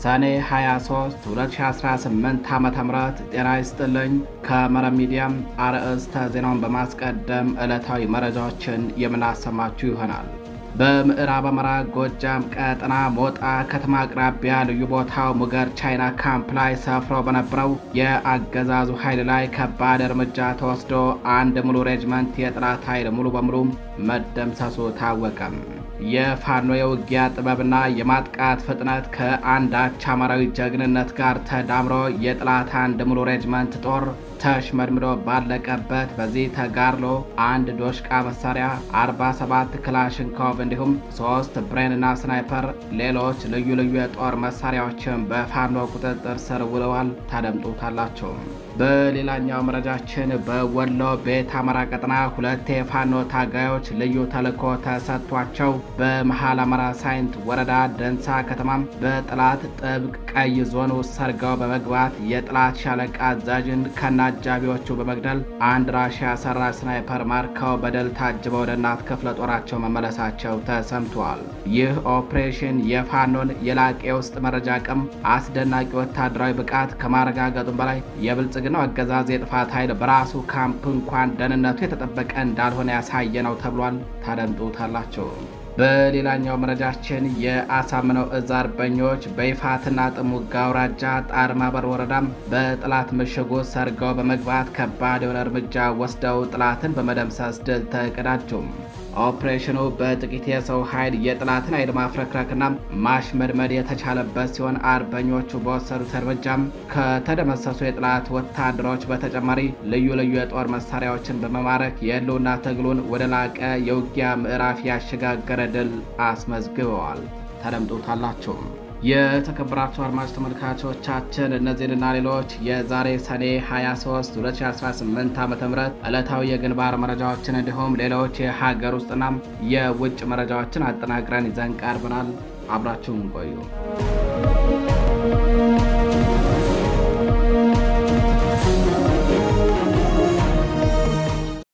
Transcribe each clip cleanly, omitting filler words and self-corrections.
ሰኔ 23 2018 ዓ.ም ጤና ይስጥልኝ። ከመረብ ሚዲያም አርዕስተ ዜናውን በማስቀደም ዕለታዊ መረጃዎችን የምናሰማችሁ ይሆናል። በምዕራብ አማራ ጎጃም ቀጠና ሞጣ ከተማ አቅራቢያ ልዩ ቦታው ሙገር ቻይና ካምፕ ላይ ሰፍሮ በነበረው የአገዛዙ ኃይል ላይ ከባድ እርምጃ ተወስዶ አንድ ሙሉ ሬጅመንት የጠላት ኃይል ሙሉ በሙሉ መደምሰሱ ታወቀም። የፋኖ የውጊያ ጥበብና የማጥቃት ፍጥነት ከአንዳች አማራዊ ጀግንነት ጋር ተዳምሮ የጠላት አንድ ሙሉ ሬጅመንት ጦር ተሽመድምዶ ባለቀበት በዚህ ተጋድሎ አንድ ዶሽቃ መሳሪያ፣ 47 ክላሽንኮቭ እንዲሁም 3 ብሬንና ስናይፐር ሌሎች ልዩ ልዩ የጦር መሳሪያዎችን በፋኖ ቁጥጥር ስር ውለዋል። ታደምጡታላቸው። በሌላኛው መረጃችን በወሎ ቤት አማራ ቀጠና ሁለት የፋኖ ታጋዮች ልዩ ተልዕኮ ተሰጥቷቸው በመሃል አማራ ሳይንት ወረዳ ደንሳ ከተማም በጠላት ጥብቅ ቀይ ዞን ውስጥ ሰርገው በመግባት የጠላት ሻለቃ አዛዥን ከነአጃቢዎቹ በመግደል አንድ ራሽያ ሰራሽ ስናይፐር ማርከው በድል ታጅበው ወደ እናት ክፍለ ጦራቸው መመለሳቸው ተሰምቷል። ይህ ኦፕሬሽን የፋኖን የላቀ የውስጥ መረጃ አቅም፣ አስደናቂ ወታደራዊ ብቃት ከማረጋገጡም በላይ የብልጽግናው አገዛዝ የጥፋት ኃይል በራሱ ካምፕ እንኳን ደህንነቱ የተጠበቀ እንዳልሆነ ያሳየ ነው ተብሏል። ታደምጡታላቸው። በሌላኛው መረጃችን የአሳምነው እዝ አርበኞች በይፋትና ጥሙጋ አውራጃ ጣርማበር ወረዳም በጠላት ምሽጉ ሰርገው በመግባት ከባድ የሆነ እርምጃ ወስደው ጠላትን በመደምሰስ ድል ተቀዳጁም። ኦፕሬሽኑ በጥቂት የሰው ኃይል የጠላትን ኃይል ማፍረክረክና ማሽመድመድ የተቻለበት ሲሆን አርበኞቹ በወሰዱት እርምጃም ከተደመሰሱ የጠላት ወታደሮች በተጨማሪ ልዩ ልዩ የጦር መሳሪያዎችን በመማረክ የህልውና ትግሉን ወደ ላቀ የውጊያ ምዕራፍ ያሸጋገረ ድል አስመዝግበዋል። ተደምጡታላችሁ። የተከበራችሁ አድማጭ ተመልካቾቻችን እነዚህንና ሌሎች የዛሬ ሰኔ 23 2018 ዓ.ም ዕለታዊ የግንባር መረጃዎችን እንዲሁም ሌሎች የሀገር ውስጥና የውጭ መረጃዎችን አጠናቅረን ይዘን ቀርበናል። አብራችሁን ቆዩ።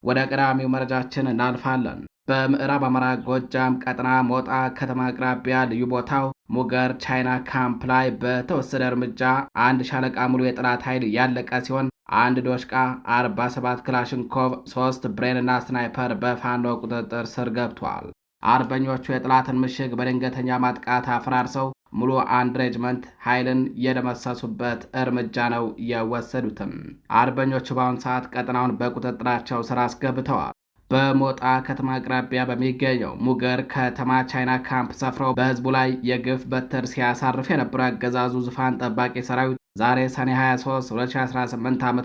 ወደ ቀዳሚው መረጃችን እናልፋለን። በምዕራብ አማራ ጎጃም ቀጠና ሞጣ ከተማ አቅራቢያ ልዩ ቦታው ሙገር ቻይና ካምፕ ላይ በተወሰደ እርምጃ አንድ ሻለቃ ሙሉ የጠላት ኃይል ያለቀ ሲሆን አንድ ዶሽቃ፣ 47 ክላሽንኮቭ፣ 3 ብሬንና ስናይፐር በፋኖ ቁጥጥር ስር ገብቷል። አርበኞቹ የጠላትን ምሽግ በድንገተኛ ማጥቃት አፈራርሰው ሙሉ አንድ ሬጅመንት ኃይልን የደመሰሱበት እርምጃ ነው የወሰዱትም። አርበኞቹ በአሁኑ ሰዓት ቀጠናውን በቁጥጥራቸው ስር አስገብተዋል። በሞጣ ከተማ አቅራቢያ በሚገኘው ሙገር ከተማ ቻይና ካምፕ ሰፍረው በህዝቡ ላይ የግፍ በትር ሲያሳርፍ የነበረው ያገዛዙ ዙፋን ጠባቂ ሰራዊት ዛሬ ሰኔ 23 2018 ዓ.ም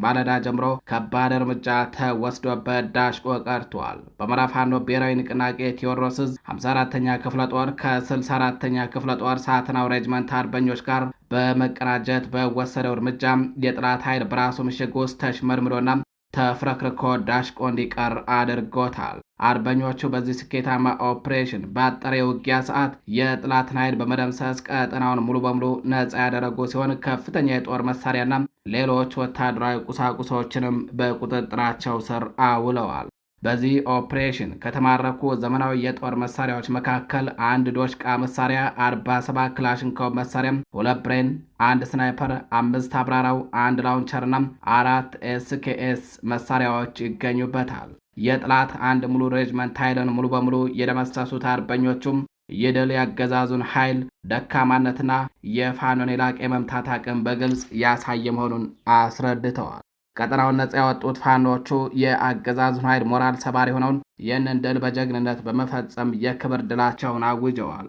ማለዳ ጀምሮ ከባድ እርምጃ ተወስዶበት ዳሽቆ ቀርቷል። በአማራ ፋኖ ብሔራዊ ንቅናቄ ቴዎድሮስ ዕዝ 54ኛ ክፍለ ጦር ከ64ኛ ክፍለ ጦር ሳትናው ሬጅመንት አርበኞች ጋር በመቀናጀት በወሰደው እርምጃም የጠላት ኃይል በራሱ ምሽግ ውስጥ ተሽመርምዶና ተፍረክርኮ ዳሽቆ እንዲቀር አድርጎታል። አርበኞቹ በዚህ ስኬታማ ኦፕሬሽን በአጠረ የውጊያ ሰዓት የጠላትን ኃይል በመደምሰስ ቀጠናውን ሙሉ በሙሉ ነፃ ያደረጉ ሲሆን ከፍተኛ የጦር መሳሪያና ሌሎች ወታደራዊ ቁሳቁሶችንም በቁጥጥራቸው ስር አውለዋል። በዚህ ኦፕሬሽን ከተማረኩ ዘመናዊ የጦር መሳሪያዎች መካከል አንድ ዶሽቃ መሳሪያ፣ 47 ክላሽንኮቭ መሳሪያም፣ 2 ብሬን፣ 1 ስናይፐር፣ 5 አብራራው፣ 1 ላውንቸርና 4 ኤስኬኤስ መሳሪያዎች ይገኙበታል። የጠላት አንድ ሙሉ ሬጅመንት ኃይልን ሙሉ በሙሉ የደመሰሱት አርበኞቹም የድል ያገዛዙን ኃይል ደካማነትና የፋኖን የላቀ የመምታት አቅም በግልጽ ያሳየ መሆኑን አስረድተዋል። ቀጠናውን ነጻ ያወጡት ፋኖቹ የአገዛዙን ኃይል ሞራል ሰባሪ የሆነውን ይህንን ድል በጀግንነት በመፈጸም የክብር ድላቸውን አውጀዋል።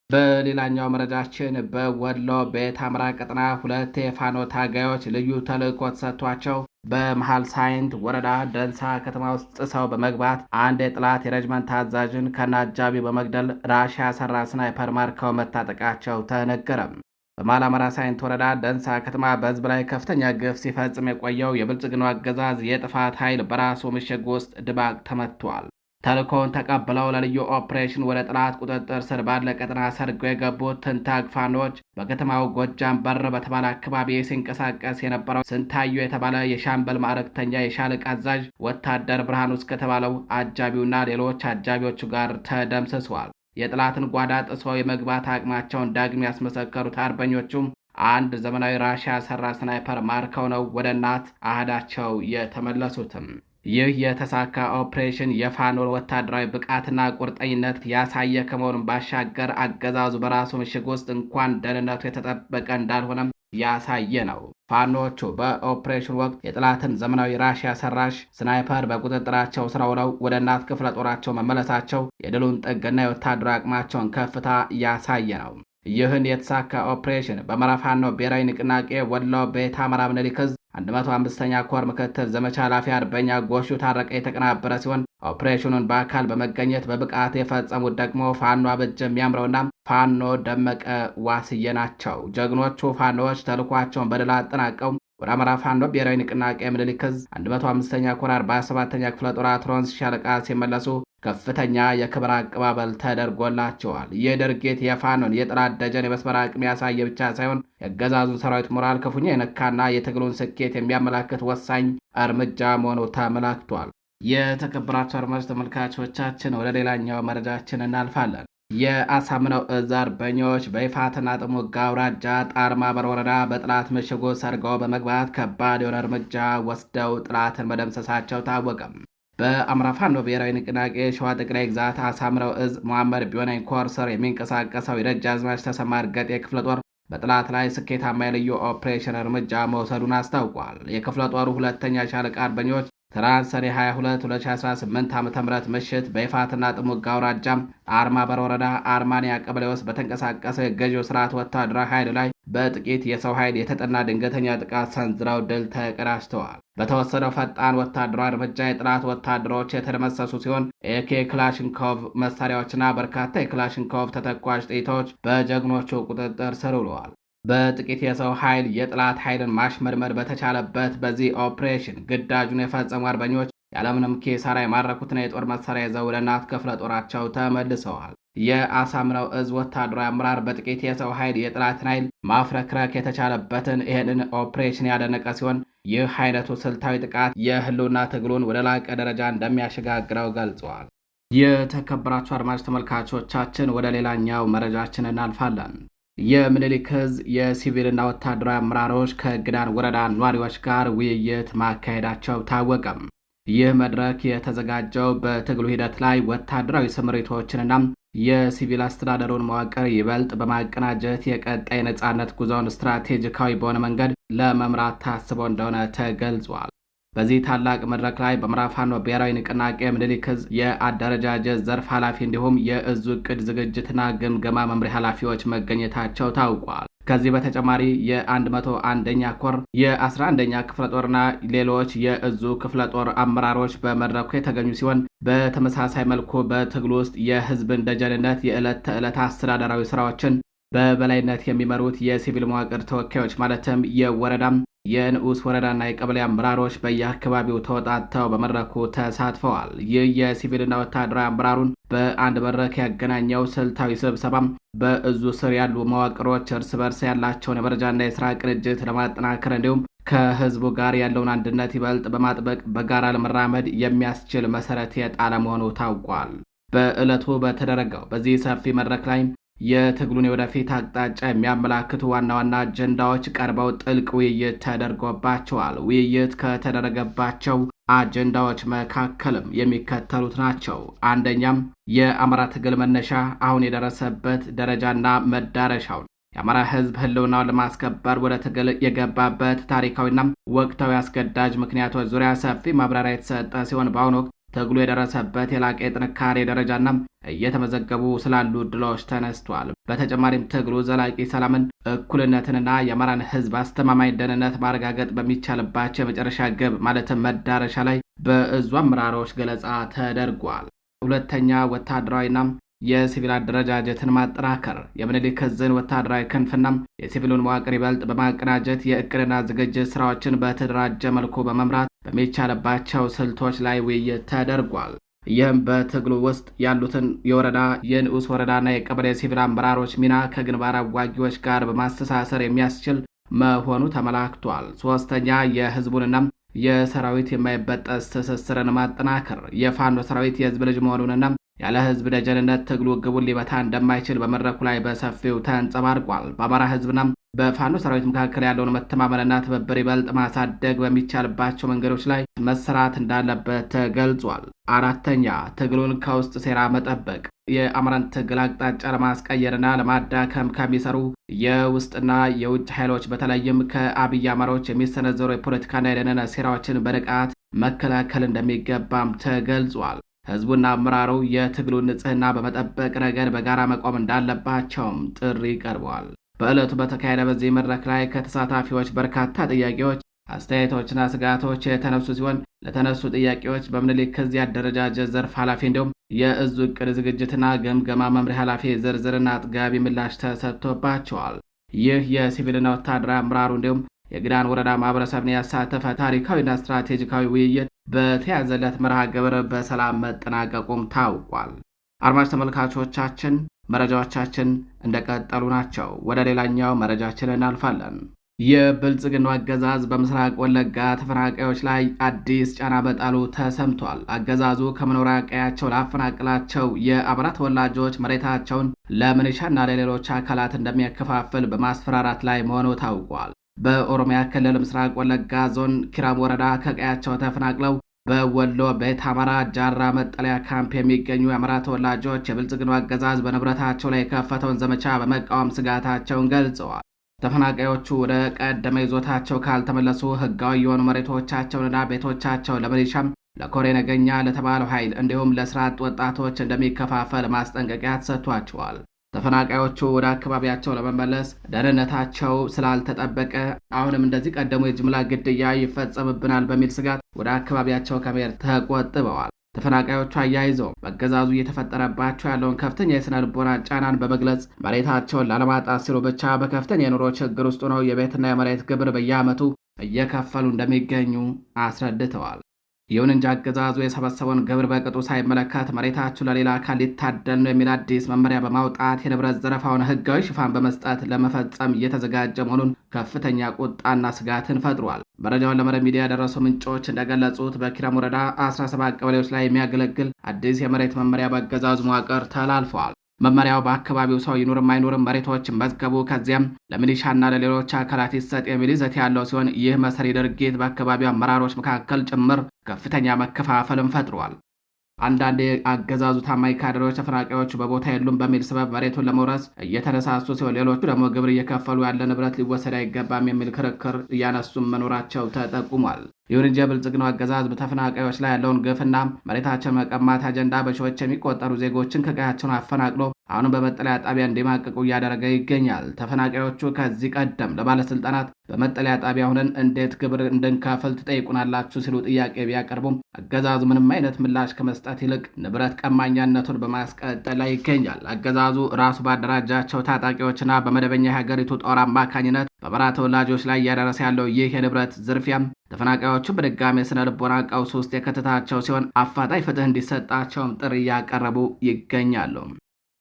በሌላኛው መረጃችን በወሎ ቤት አማራ ቀጠና ሁለት የፋኖ ታጋዮች ልዩ ተልዕኮ ተሰጥቷቸው በመሃል ሳይንት ወረዳ ደንሳ ከተማ ውስጥ ጥሰው በመግባት አንድ የጠላት የሬጅመንት አዛዥን ከነአጃቢው በመግደል ራሽያ ሰራሽ ስናይፐር ማርከው መታጠቃቸው ተነገረም። በመሃል አማራ ሳይንት ወረዳ ደንሳ ከተማ በህዝብ ላይ ከፍተኛ ግፍ ሲፈጽም የቆየው የብልጽግናው አገዛዝ የጥፋት ኃይል በራሱ ምሽግ ውስጥ ድባቅ ተመቷል። ተልእኮውን ተቀብለው ለልዩ ኦፕሬሽን ወደ ጠላት ቁጥጥር ስር ባለ ቀጠና ሰርገው የገቡት ትንታግ ፋኖች በከተማው ጎጃም በር በተባለ አካባቢ ሲንቀሳቀስ የነበረው ስንታዩ የተባለ የሻምበል ማዕረግተኛ የሻለቃ አዛዥ ወታደር ብርሃኑ እስከተባለው አጃቢውና ሌሎች አጃቢዎቹ ጋር ተደምስሰዋል። የጠላትን ጓዳ ጥሰው የመግባት አቅማቸውን ዳግም ያስመሰከሩት አርበኞቹም አንድ ዘመናዊ ራሽያ ሰራ ስናይፐር ማርከው ነው ወደ እናት አህዳቸው የተመለሱትም። ይህ የተሳካ ኦፕሬሽን የፋኖን ወታደራዊ ብቃትና ቁርጠኝነት ያሳየ ከመሆኑን ባሻገር አገዛዙ በራሱ ምሽግ ውስጥ እንኳን ደህንነቱ የተጠበቀ እንዳልሆነም ያሳየ ነው። ፋኖቹ በኦፕሬሽን ወቅት የጠላትን ዘመናዊ ራሽያ ሰራሽ ስናይፐር በቁጥጥራቸው ስር ውለው ወደ እናት ክፍለ ጦራቸው መመለሳቸው የድሉን ጥግና የወታደራዊ አቅማቸውን ከፍታ ያሳየ ነው። ይህን የተሳካ ኦፕሬሽን በአማራ ፋኖ ብሔራዊ ንቅናቄ ወሎ ቤተ አማራ ምኒልክ ዕዝ 105ኛ ኮር ምክትል ዘመቻ ኃላፊ አርበኛ ጎሹ ታረቀ የተቀናበረ ሲሆን ኦፕሬሽኑን በአካል በመገኘት በብቃት የፈጸሙት ደግሞ ፋኖ አበጀ የሚያምረውና ፋኖ ደመቀ ዋስዬ ናቸው። ጀግኖቹ ፋኖዎች ተልኳቸውን በድል አጠናቀው ወደ አማራ ፋኖ ብሔራዊ ንቅናቄ ምኒልክ ዕዝ 105ኛ ኮር 47ኛ ክፍለ ጦር አትሮንስ ሻለቃ ሲመለሱ ከፍተኛ የክብር አቀባበል ተደርጎላቸዋል። ይህ ድርጊት የፋኖን የጠላት ደጀን የመስመር አቅም ያሳየ ብቻ ሳይሆን የአገዛዙን ሰራዊት ሞራል ክፉኛ የነካና የትግሉን ስኬት የሚያመላክት ወሳኝ እርምጃ መሆኑ ተመላክቷል። የተከበራቸው አድማጭ ተመልካቾቻችን ወደ ሌላኛው መረጃችን እናልፋለን። የአሳምነው ዕዝ አርበኞች በይፋትና ጥሙጋ አውራጃ ጣርማበር ወረዳ በጠላት ምሽጉ ሰርገው በመግባት ከባድ የሆነ እርምጃ ወስደው ጠላትን መደምሰሳቸው ታወቀም። በአማራ ፋኖ ብሔራዊ ንቅናቄ ሸዋ ጠቅላይ ግዛት አሳምነው ዕዝ መሐመድ ቢሆነኝ ኮር ስር የሚንቀሳቀሰው የደጃዝማች ተሰማ እርገጤ ክፍለ ጦር በጠላት ላይ ስኬታማ የልዩ ኦፕሬሽን እርምጃ መውሰዱን አስታውቋል። የክፍለ ጦሩ ሁለተኛ ሻለቃ አርበኞች ትናንት ሰኔ 22 2018 ዓ.ም ምሽት በይፋትና ጥሙጋ አውራጃም ጣርማበር ወረዳ አርማንያ ቀበሌ ውስጥ በተንቀሳቀሰው የገዢው ስርዓት ወታደራዊ ኃይል ላይ በጥቂት የሰው ኃይል የተጠና ድንገተኛ ጥቃት ሰንዝረው ድል ተቀዳጅተዋል። በተወሰደው ፈጣን ወታደራዊ እርምጃ የጠላት ወታደሮች የተደመሰሱ ሲሆን ኤኬ ክላሽንኮቭ መሳሪያዎችና በርካታ የክላሽንኮቭ ተተኳሽ ጥይቶች በጀግኖቹ ቁጥጥር ስር ውለዋል። በጥቂት የሰው ኃይል የጠላት ኃይልን ማሽመድመድ በተቻለበት በዚህ ኦፕሬሽን ግዳጁን የፈጸሙ አርበኞች ያለምንም ኪሳራ የማረኩትና የጦር መሳሪያ ይዘው ወደ እናት ክፍለ ጦራቸው ተመልሰዋል። የአሳምነው ዕዝ ወታደራዊ አመራር በጥቂት የሰው ኃይል የጠላትን ኃይል ማፍረክረክ የተቻለበትን ይህንን ኦፕሬሽን ያደነቀ ሲሆን ይህ አይነቱ ስልታዊ ጥቃት የህልውና ትግሉን ወደ ላቀ ደረጃ እንደሚያሸጋግረው ገልጸዋል። የተከበራችሁ አድማጭ ተመልካቾቻችን ወደ ሌላኛው መረጃችን እናልፋለን። የምኒልክ ዕዝ የሲቪልና ወታደራዊ አመራሮች ከግዳን ወረዳ ነዋሪዎች ጋር ውይይት ማካሄዳቸው ታወቀም። ይህ መድረክ የተዘጋጀው በትግሉ ሂደት ላይ ወታደራዊ ስምሪቶችንና የሲቪል አስተዳደሩን መዋቅር ይበልጥ በማቀናጀት የቀጣይ ነጻነት ጉዞውን ስትራቴጂካዊ በሆነ መንገድ ለመምራት ታስቦ እንደሆነ ተገልጿል። በዚህ ታላቅ መድረክ ላይ በአማራ ፋኖ ብሔራዊ ንቅናቄ ምኒልክ ዕዝ የአደረጃጀት ዘርፍ ኃላፊ እንዲሁም የዕዙ ዕቅድ ዝግጅትና ግምገማ መምሪያ ኃላፊዎች መገኘታቸው ታውቋል። ከዚህ በተጨማሪ የ101ኛ ኮር የ11ኛ ክፍለ ጦርና ሌሎች የዕዙ ክፍለ ጦር አመራሮች በመድረኩ የተገኙ ሲሆን በተመሳሳይ መልኩ በትግሉ ውስጥ የህዝብን ደጀንነት የዕለት ተዕለት አስተዳደራዊ ስራዎችን በበላይነት የሚመሩት የሲቪል መዋቅር ተወካዮች ማለትም የወረዳም የንዑስ ወረዳና የቀበሌ አመራሮች በየአካባቢው ተወጣጥተው በመድረኩ ተሳትፈዋል። ይህ የሲቪልና ወታደራዊ አመራሩን በአንድ መድረክ ያገናኘው ስልታዊ ስብሰባም በዕዙ ስር ያሉ መዋቅሮች እርስ በርስ ያላቸውን የመረጃና የስራ ቅንጅት ለማጠናከር እንዲሁም ከህዝቡ ጋር ያለውን አንድነት ይበልጥ በማጥበቅ በጋራ ለመራመድ የሚያስችል መሰረት የጣለ መሆኑ ታውቋል። በዕለቱ በተደረገው በዚህ ሰፊ መድረክ ላይ የትግሉን የወደፊት አቅጣጫ የሚያመላክቱ ዋና ዋና አጀንዳዎች ቀርበው ጥልቅ ውይይት ተደርጎባቸዋል። ውይይት ከተደረገባቸው አጀንዳዎች መካከልም የሚከተሉት ናቸው። አንደኛም የአማራ ትግል መነሻ፣ አሁን የደረሰበት ደረጃና መዳረሻውን፣ የአማራ ህዝብ ህልውናውን ለማስከበር ወደ ትግል የገባበት ታሪካዊና ወቅታዊ አስገዳጅ ምክንያቶች ዙሪያ ሰፊ ማብራሪያ የተሰጠ ሲሆን በአሁኑ ወቅት ትግሉ የደረሰበት የላቀ የጥንካሬ ደረጃና እየተመዘገቡ ስላሉ ድሎች ተነስቷል። በተጨማሪም ትግሉ ዘላቂ ሰላምን፣ እኩልነትንና የአማራን ህዝብ አስተማማኝ ደህንነት ማረጋገጥ በሚቻልባቸው የመጨረሻ ግብ ማለትም መዳረሻ ላይ በዕዙ አመራሮች ገለጻ ተደርጓል። ሁለተኛ ወታደራዊና የሲቪል አደረጃጀትን ማጠናከር፣ የምኒልክ ዕዝን ወታደራዊ ክንፍና የሲቪሉን መዋቅር ይበልጥ በማቀናጀት የእቅድና ዝግጅት ስራዎችን በተደራጀ መልኩ በመምራት በሚቻልባቸው ስልቶች ላይ ውይይት ተደርጓል። ይህም በትግሉ ውስጥ ያሉትን የወረዳ የንዑስ ወረዳና የቀበሌ ሲቪል አመራሮች ሚና ከግንባር አዋጊዎች ጋር በማስተሳሰር የሚያስችል መሆኑ ተመላክቷል። ሶስተኛ የህዝቡንና የሰራዊት የማይበጠስ ትስስርን ማጠናከር፣ የፋኖ ሰራዊት የህዝብ ልጅ መሆኑንና ያለ ህዝብ ደጀንነት ትግሉ ግቡን ሊመታ እንደማይችል በመድረኩ ላይ በሰፊው ተንጸባርቋል። በአማራ ህዝብና በፋኖ ሰራዊት መካከል ያለውን መተማመንና ትብብር ይበልጥ ማሳደግ በሚቻልባቸው መንገዶች ላይ መሰራት እንዳለበት ተገልጿል። አራተኛ ትግሉን ከውስጥ ሴራ መጠበቅ። የአማራን ትግል አቅጣጫ ለማስቀየርና ለማዳከም ከሚሰሩ የውስጥና የውጭ ኃይሎች በተለይም ከአብይ አማራዎች የሚሰነዘሩ የፖለቲካና የደህንነት ሴራዎችን በንቃት መከላከል እንደሚገባም ተገልጿል። ህዝቡና አመራሩ የትግሉን ንጽህና በመጠበቅ ረገድ በጋራ መቆም እንዳለባቸውም ጥሪ ቀርበዋል። በዕለቱ በተካሄደ በዚህ መድረክ ላይ ከተሳታፊዎች በርካታ ጥያቄዎች፣ አስተያየቶችና ስጋቶች የተነሱ ሲሆን ለተነሱ ጥያቄዎች በምኒልክ ዕዝ አደረጃጀት ዘርፍ ኃላፊ እንዲሁም የዕዙ ዕቅድ ዝግጅትና ግምገማ መምሪያ ኃላፊ ዝርዝርና አጥጋቢ ምላሽ ተሰጥቶባቸዋል። ይህ የሲቪልና ወታደራዊ አመራሩ እንዲሁም የግዳን ወረዳ ማህበረሰብን ያሳተፈ ታሪካዊና ስትራቴጂካዊ ውይይት በተያዘለት መርሃ ግብር በሰላም መጠናቀቁም ታውቋል። አድማጭ ተመልካቾቻችን መረጃዎቻችን እንደቀጠሉ ናቸው። ወደ ሌላኛው መረጃችን እናልፋለን። የብልጽግናው አገዛዝ በምስራቅ ወለጋ ተፈናቃዮች ላይ አዲስ ጫና መጣሉ ተሰምቷል። አገዛዙ ከመኖሪያ ቀያቸው ላፈናቅላቸው የአማራ ተወላጆች መሬታቸውን ለሚሊሻና ለሌሎች አካላት እንደሚያከፋፍል በማስፈራራት ላይ መሆኑ ታውቋል። በኦሮሚያ ክልል ምስራቅ ወለጋ ዞን ኪራም ወረዳ ከቀያቸው ተፈናቅለው በወሎ ቤት አማራ ጃራ መጠለያ ካምፕ የሚገኙ የአማራ ተወላጆች የብልጽግናው አገዛዝ በንብረታቸው ላይ የከፈተውን ዘመቻ በመቃወም ስጋታቸውን ገልጸዋል። ተፈናቃዮቹ ወደ ቀደመ ይዞታቸው ካልተመለሱ ህጋዊ የሆኑ መሬቶቻቸውንና ቤቶቻቸው ለሚሊሻም ለኮሬ ነገኛ ለተባለው ኃይል እንዲሁም ለስራ አጥ ወጣቶች እንደሚከፋፈል ማስጠንቀቂያ ተሰጥቷቸዋል። ተፈናቃዮቹ ወደ አካባቢያቸው ለመመለስ ደህንነታቸው ስላልተጠበቀ አሁንም እንደዚህ ቀደሙ የጅምላ ግድያ ይፈጸምብናል በሚል ስጋት ወደ አካባቢያቸው ከመሄድ ተቆጥበዋል። ተፈናቃዮቹ አያይዘው በአገዛዙ እየተፈጠረባቸው ያለውን ከፍተኛ የስነ ልቦና ጫናን በመግለጽ መሬታቸውን ላለማጣት ሲሉ ብቻ በከፍተኛ የኑሮ ችግር ውስጥ ሆነው የቤትና የመሬት ግብር በየዓመቱ እየከፈሉ እንደሚገኙ አስረድተዋል። ይሁን እንጂ አገዛዙ የሰበሰበውን ግብር በቅጡ ሳይመለከት መሬታችሁ ለሌላ አካል ሊታደል ነው የሚል አዲስ መመሪያ በማውጣት የንብረት ዘረፋውን ህጋዊ ሽፋን በመስጠት ለመፈጸም እየተዘጋጀ መሆኑን ከፍተኛ ቁጣና ስጋትን ፈጥሯል። መረጃውን ለመረብ ሚዲያ ያደረሱ ምንጮች እንደገለጹት በኪረም ወረዳ 17 ቀበሌዎች ላይ የሚያገለግል አዲስ የመሬት መመሪያ በአገዛዙ መዋቅር ተላልፈዋል። መመሪያው በአካባቢው ሰው ይኑርም አይኑርም መሬቶችን መዝገቡ ከዚያም ለሚሊሻና ለሌሎች አካላት ይሰጥ የሚል ይዘት ያለው ሲሆን ይህ መሰሪ ድርጊት በአካባቢው አመራሮች መካከል ጭምር ከፍተኛ መከፋፈልን ፈጥሯል። አንዳንድ የአገዛዙ ታማኝ ካድሬዎች ተፈናቃዮቹ በቦታ የሉም በሚል ሰበብ መሬቱን ለመውረስ እየተነሳሱ ሲሆን፣ ሌሎቹ ደግሞ ግብር እየከፈሉ ያለ ንብረት ሊወሰድ አይገባም የሚል ክርክር እያነሱም መኖራቸው ተጠቁሟል። ይሁን እንጂ የብልጽግናው አገዛዝ በተፈናቃዮች ላይ ያለውን ግፍና መሬታቸውን መቀማት አጀንዳ በሺዎች የሚቆጠሩ ዜጎችን ከቀያቸውን አፈናቅሎ አሁንም በመጠለያ ጣቢያ እንዲማቅቁ እያደረገ ይገኛል። ተፈናቃዮቹ ከዚህ ቀደም ለባለስልጣናት በመጠለያ ጣቢያ ሆነን እንዴት ግብር እንድንከፍል ትጠይቁናላችሁ ሲሉ ጥያቄ ቢያቀርቡም አገዛዙ ምንም አይነት ምላሽ ከመስጠት ይልቅ ንብረት ቀማኛነቱን በማስቀጠል ላይ ይገኛል። አገዛዙ ራሱ ባደራጃቸው ታጣቂዎችና በመደበኛ የሀገሪቱ ጦር አማካኝነት በአማራ ተወላጆች ላይ እያደረሰ ያለው ይህ የንብረት ዝርፊያም ተፈናቃዮቹን በድጋሚ ስነ ልቦና ቀውስ ውስጥ የከተታቸው ሲሆን አፋጣኝ ፍትህ እንዲሰጣቸውም ጥሪ እያቀረቡ ይገኛሉ።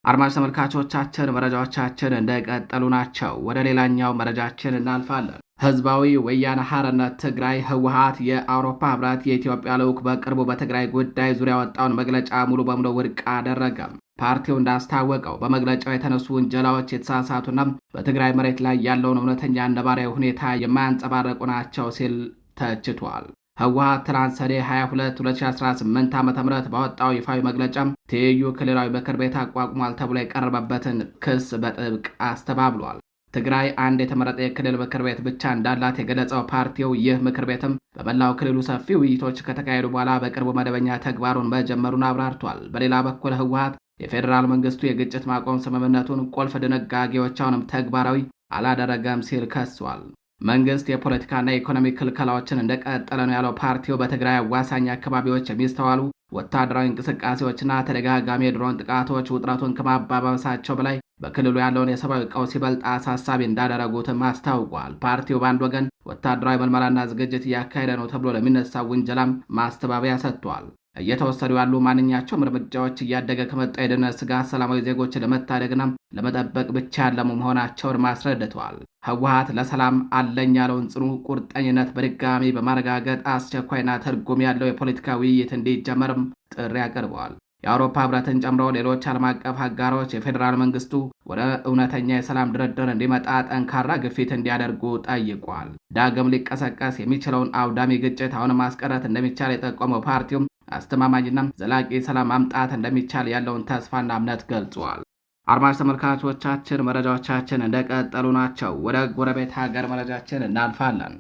አድማጭ ተመልካቾቻችን መረጃዎቻችን እንደቀጠሉ ናቸው። ወደ ሌላኛው መረጃችን እናልፋለን። ህዝባዊ ወያነ ሓርነት ትግራይ ህወሓት የአውሮፓ ህብረት የኢትዮጵያ ልዑክ በቅርቡ በትግራይ ጉዳይ ዙሪያ ወጣውን መግለጫ ሙሉ በሙሉ ውድቅ አደረገ። ፓርቲው እንዳስታወቀው በመግለጫው የተነሱ ውንጀላዎች የተሳሳቱና በትግራይ መሬት ላይ ያለውን እውነተኛ ነባራዊ ሁኔታ የማያንጸባርቁ ናቸው ሲል ተችቷል። ህወሓት ትናንት ሰኔ 22 2018 ዓ.ም ባወጣው ይፋዊ መግለጫም ትይዩ ክልላዊ ምክር ቤት አቋቁሟል ተብሎ የቀረበበትን ክስ በጥብቅ አስተባብሏል። ትግራይ አንድ የተመረጠ የክልል ምክር ቤት ብቻ እንዳላት የገለጸው ፓርቲው ይህ ምክር ቤትም በመላው ክልሉ ሰፊ ውይይቶች ከተካሄዱ በኋላ በቅርቡ መደበኛ ተግባሩን መጀመሩን አብራርቷል። በሌላ በኩል ህወሓት የፌዴራል መንግስቱ የግጭት ማቆም ስምምነቱን ቁልፍ ድንጋጌዎቻውንም ተግባራዊ አላደረገም ሲል ከሷል። መንግስት የፖለቲካና የኢኮኖሚ ክልከላዎችን እንደቀጠለ ነው ያለው ፓርቲው በትግራይ አዋሳኝ አካባቢዎች የሚስተዋሉ ወታደራዊ እንቅስቃሴዎችና ተደጋጋሚ የድሮን ጥቃቶች ውጥረቱን ከማባባሳቸው በላይ በክልሉ ያለውን የሰብአዊ ቀውስ ይበልጥ አሳሳቢ እንዳደረጉትም አስታውቋል። ፓርቲው በአንድ ወገን ወታደራዊ መልመላና ዝግጅት እያካሄደ ነው ተብሎ ለሚነሳው ውንጀላም ማስተባበያ ሰጥቷል። እየተወሰዱ ያሉ ማንኛቸውም እርምጃዎች እያደገ ከመጣ የደህንነት ስጋት ሰላማዊ ዜጎችን ለመታደግና ለመጠበቅ ብቻ ያለሙ መሆናቸውን አስረድተዋል። ህወሓት ለሰላም አለኝ ያለውን ጽኑ ቁርጠኝነት በድጋሚ በማረጋገጥ አስቸኳይና ትርጉም ያለው የፖለቲካ ውይይት እንዲጀመርም ጥሪ አቅርበዋል። የአውሮፓ ህብረትን ጨምሮ ሌሎች ዓለም አቀፍ አጋሮች የፌዴራል መንግስቱ ወደ እውነተኛ የሰላም ድርድር እንዲመጣ ጠንካራ ግፊት እንዲያደርጉ ጠይቋል። ዳግም ሊቀሰቀስ የሚችለውን አውዳሚ ግጭት አሁን ማስቀረት እንደሚቻል የጠቆመው ፓርቲውም አስተማማኝና ዘላቂ ሰላም ማምጣት እንደሚቻል ያለውን ተስፋና እምነት ገልጿል። አድማጭ ተመልካቾቻችን መረጃዎቻችን እንደቀጠሉ ናቸው። ወደ ጎረቤት ሀገር መረጃችን እናልፋለን።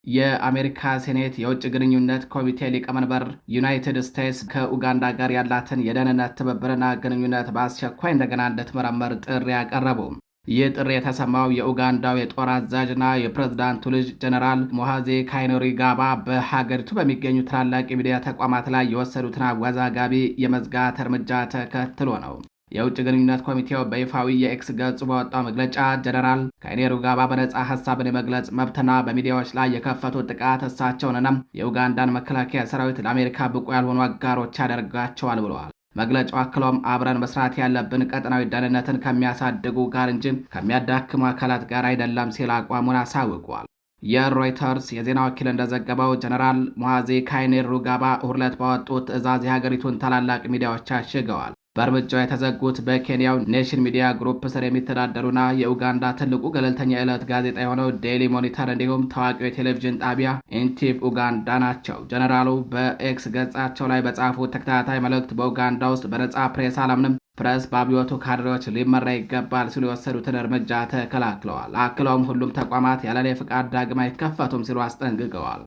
የአሜሪካ ሴኔት የውጭ ግንኙነት ኮሚቴ ሊቀመንበር ዩናይትድ ስቴትስ ከኡጋንዳ ጋር ያላትን የደህንነት ትብብርና ግንኙነት በአስቸኳይ እንደገና እንድትመረመር ጥሪ ያቀረቡ። ይህ ጥሪ የተሰማው የኡጋንዳው የጦር አዛዥና የፕሬዝዳንቱ ልጅ ጀነራል ሞሃዜ ካይኔሩጋባ በሀገሪቱ በሚገኙ ታላላቅ የሚዲያ ተቋማት ላይ የወሰዱትን አወዛጋቢ የመዝጋት እርምጃ ተከትሎ ነው። የውጭ ግንኙነት ኮሚቴው በይፋዊ የኤክስ ገጹ ባወጣው መግለጫ ጀነራል ካይኔሩጋባ በነጻ ሀሳብን የመግለጽ መብትና በሚዲያዎች ላይ የከፈቱት ጥቃት እሳቸውንና የኡጋንዳን መከላከያ ሰራዊት ለአሜሪካ ብቁ ያልሆኑ አጋሮች ያደርጋቸዋል ብለዋል። መግለጫው አክሎም አብረን መስራት ያለብን ቀጠናዊ ደህንነትን ከሚያሳድጉ ጋር እንጂ ከሚያዳክሙ አካላት ጋር አይደለም ሲል አቋሙን አሳውቋል። የሮይተርስ የዜና ወኪል እንደዘገበው ጀነራል ሞሃዜ ካይኔሩጋባ እሁድ ዕለት ባወጡት ትዕዛዝ የሀገሪቱን ታላላቅ ሚዲያዎች አሽገዋል። በእርምጃው የተዘጉት በኬንያው ኔሽን ሚዲያ ግሩፕ ስር የሚተዳደሩና የኡጋንዳ ትልቁ ገለልተኛ የዕለት ጋዜጣ የሆነው ዴይሊ ሞኒተር እንዲሁም ታዋቂው የቴሌቪዥን ጣቢያ ኢንቲቭ ኡጋንዳ ናቸው። ጀነራሉ በኤክስ ገጻቸው ላይ በጻፉት ተከታታይ መልእክት በኡጋንዳ ውስጥ በነጻ ፕሬስ አላምንም፣ ፕሬስ በአብዮቱ ካድሬዎች ሊመራ ይገባል ሲሉ የወሰዱትን እርምጃ ተከላክለዋል። አክለውም ሁሉም ተቋማት ያለኔ ፍቃድ ዳግም አይከፈቱም ሲሉ አስጠንቅቀዋል።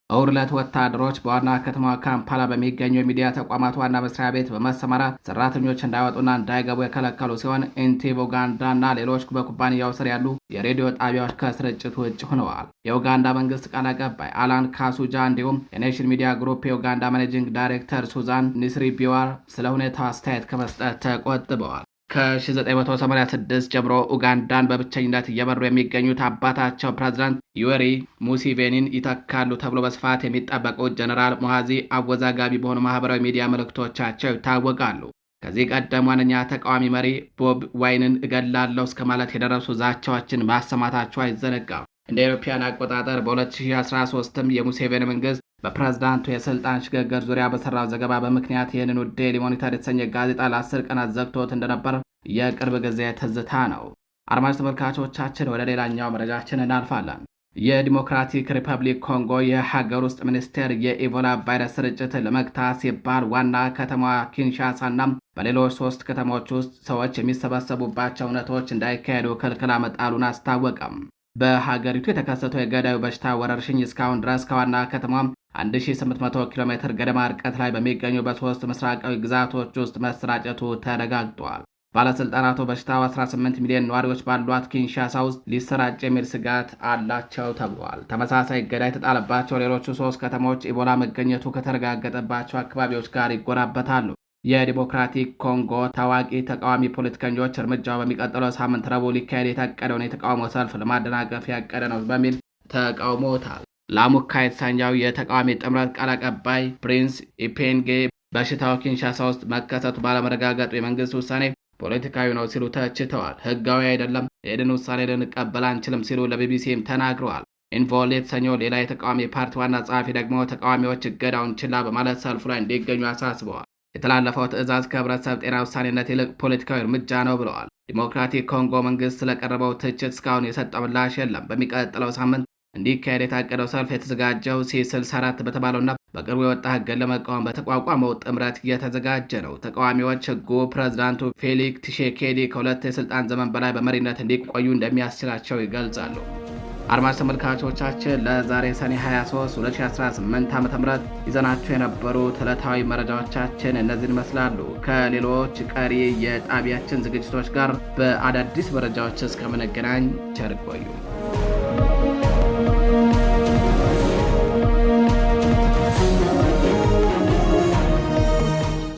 እሁድ ዕለት ወታደሮች በዋና ከተማዋ ካምፓላ በሚገኙ የሚዲያ ተቋማት ዋና መስሪያ ቤት በመሰማራት ሰራተኞች እንዳይወጡና እንዳይገቡ የከለከሉ ሲሆን ኢንቲቭ ኡጋንዳ እና ሌሎች በኩባንያው ስር ያሉ የሬዲዮ ጣቢያዎች ከስርጭት ውጭ ሆነዋል። የኡጋንዳ መንግስት ቃል አቀባይ አላን ካሱጃ እንዲሁም የኔሽን ሚዲያ ግሩፕ የኡጋንዳ ማኔጂንግ ዳይሬክተር ሱዛን ኒስሪቢዋር ስለ ሁኔታው አስተያየት ከመስጠት ተቆጥበዋል። ከ1986 ጀምሮ ኡጋንዳን በብቸኝነት እየመሩ የሚገኙት አባታቸው ፕሬዝዳንት ዩዌሪ ሙሴቬኒን ይተካሉ ተብሎ በስፋት የሚጠበቁት ጀነራል ሞሃዚ አወዛጋቢ በሆኑ ማህበራዊ ሚዲያ መልእክቶቻቸው ይታወቃሉ። ከዚህ ቀደም ዋነኛ ተቃዋሚ መሪ ቦብ ዋይንን እገላለሁ እስከ ማለት የደረሱ ዛቻዎችን ማሰማታቸው አይዘነጋም። እንደ አውሮፓውያን አቆጣጠር በ2013ም የሙሴቬኒ መንግስት በፕሬዝዳንቱ የስልጣን ሽግግር ዙሪያ በሰራው ዘገባ በምክንያት ይህንን ዴይሊ ሞኒተር የተሰኘ ጋዜጣ ለ10 ቀናት ዘግቶት እንደነበር የቅርብ ጊዜ ትዝታ ነው። አድማጭ ተመልካቾቻችን ወደ ሌላኛው መረጃችን እናልፋለን። የዲሞክራቲክ ሪፐብሊክ ኮንጎ የሀገር ውስጥ ሚኒስቴር የኢቦላ ቫይረስ ስርጭትን ለመግታት ሲባል ዋና ከተማዋ ኪንሻሳና በሌሎች 3 ከተሞች ውስጥ ሰዎች የሚሰበሰቡባቸው እውነቶች እንዳይካሄዱ ክልክላ መጣሉን አስታወቀም። በሀገሪቱ የተከሰተው የገዳዩ በሽታ ወረርሽኝ እስካሁን ድረስ ከዋና ከተማም 1800 ኪሎ ሜትር ገደማ ርቀት ላይ በሚገኙ በ3 ምስራቃዊ ግዛቶች ውስጥ መሰራጨቱ ተረጋግጧል። ባለስልጣናቱ በሽታው 18 ሚሊዮን ነዋሪዎች ባሏት ኪንሻሳ ውስጥ ሊሰራጭ የሚል ስጋት አላቸው ተብሏል። ተመሳሳይ እገዳ የተጣለባቸው ሌሎቹ 3 ከተሞች ኢቦላ መገኘቱ ከተረጋገጠባቸው አካባቢዎች ጋር ይጎራበታሉ። የዲሞክራቲክ ኮንጎ ታዋቂ ተቃዋሚ ፖለቲከኞች እርምጃው በሚቀጥለው ሳምንት ረቡዕ ሊካሄድ የታቀደውን የተቃውሞ ሰልፍ ለማደናቀፍ ያቀደ ነው በሚል ተቃውሞታል። ላሙካ የተሰኘው የተቃዋሚ ጥምረት ቃል አቀባይ ፕሪንስ ኢፔንጌ በሽታው ኪንሻሳ ውስጥ መከሰቱ ባለመረጋገጡ የመንግስት ውሳኔ ፖለቲካዊ ነው ሲሉ ተችተዋል። ህጋዊ አይደለም፣ ይህንን ውሳኔ ልንቀበል አንችልም ሲሉ ለቢቢሲም ተናግረዋል። ኢንቮል የተሰኘው ሌላ የተቃዋሚ ፓርቲ ዋና ጸሐፊ ደግሞ ተቃዋሚዎች እገዳውን ችላ በማለት ሰልፉ ላይ እንዲገኙ አሳስበዋል። የተላለፈው ትዕዛዝ ከህብረተሰብ ጤና ውሳኔነት ይልቅ ፖለቲካዊ እርምጃ ነው ብለዋል። ዲሞክራቲክ ኮንጎ መንግስት ስለቀረበው ትችት እስካሁን የሰጠው ምላሽ የለም። በሚቀጥለው ሳምንት እንዲካሄድ የታቀደው ሰልፍ የተዘጋጀው C64 በተባለውና በቅርቡ የወጣ ህግን ለመቃወም በተቋቋመው ጥምረት እየተዘጋጀ ነው። ተቃዋሚዎች ህጉ ፕሬዝዳንቱ ፌሊክስ ቲሼኬዲ ከ2 የስልጣን ዘመን በላይ በመሪነት እንዲቆዩ እንደሚያስችላቸው ይገልጻሉ። አድማጭ ተመልካቾቻችን ለዛሬ ሰኔ 23 2018 ዓ.ም ይዘናቸው የነበሩት ዕለታዊ መረጃዎቻችን እነዚህን ይመስላሉ። ከሌሎች ቀሪ የጣቢያችን ዝግጅቶች ጋር በአዳዲስ መረጃዎች እስከምንገናኝ ቸር ቆዩ።